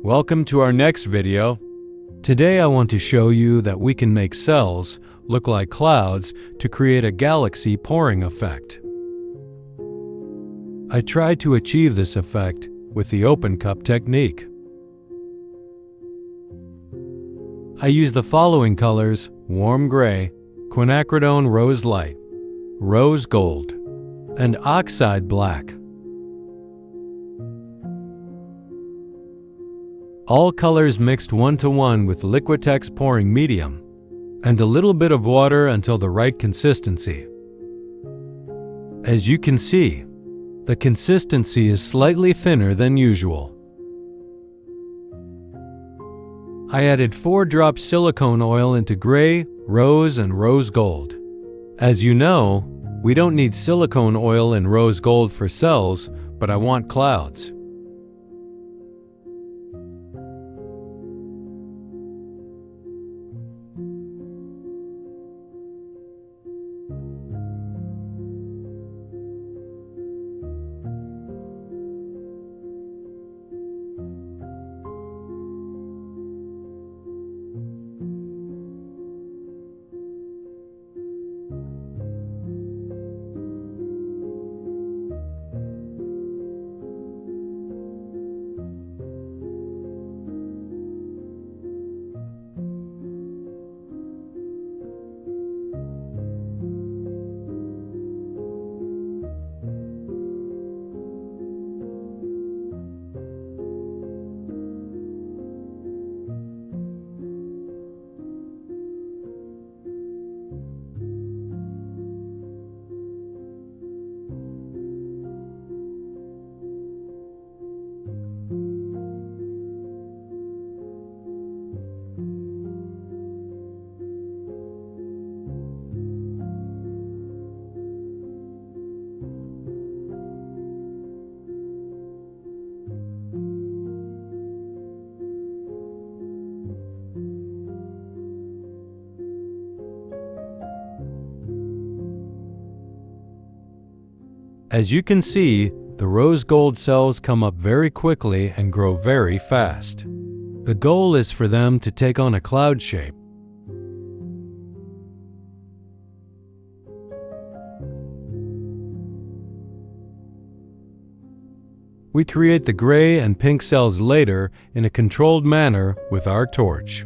Welcome to our next video. Today I want to show you that we can make cells look like clouds to create a galaxy pouring effect. I tried to achieve this effect with the open cup technique. I used the following colors: warm gray, quinacridone rose light, rose gold, and oxide black. All colors mixed 1:1 with liquitex pouring medium, and a little bit of water until the right consistency. As you can see, the consistency is slightly thinner than usual. I added 4 drops silicone oil into gray, rose, and rose gold. As you know, we don't need silicone oil and rose gold for cells, but I want clouds. As you can see, the rose gold cells come up very quickly and grow very fast. The goal is for them to take on a cloud shape. We create the gray and pink cells later in a controlled manner with our torch.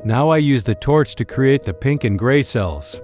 Now I use the torch to create the pink and gray cells.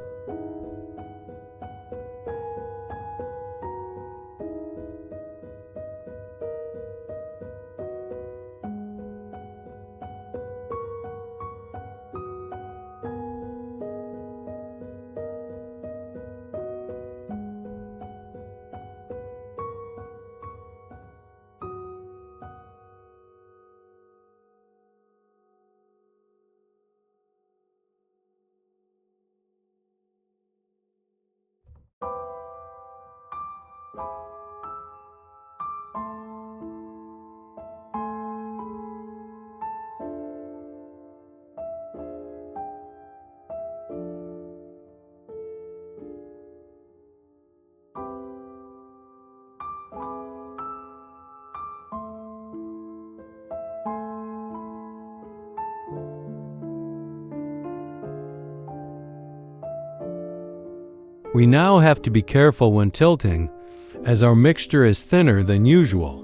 We now have to be careful when tilting, as our mixture is thinner than usual.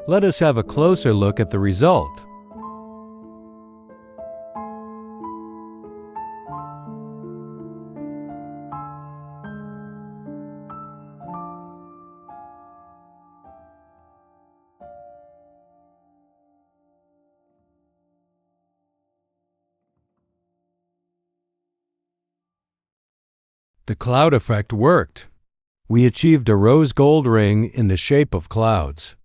Let us have a closer look at the result. The cloud effect worked. We achieved a rose gold ring in the shape of clouds.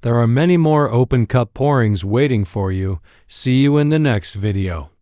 There are many more open cup pourings waiting for you. See you in the next video.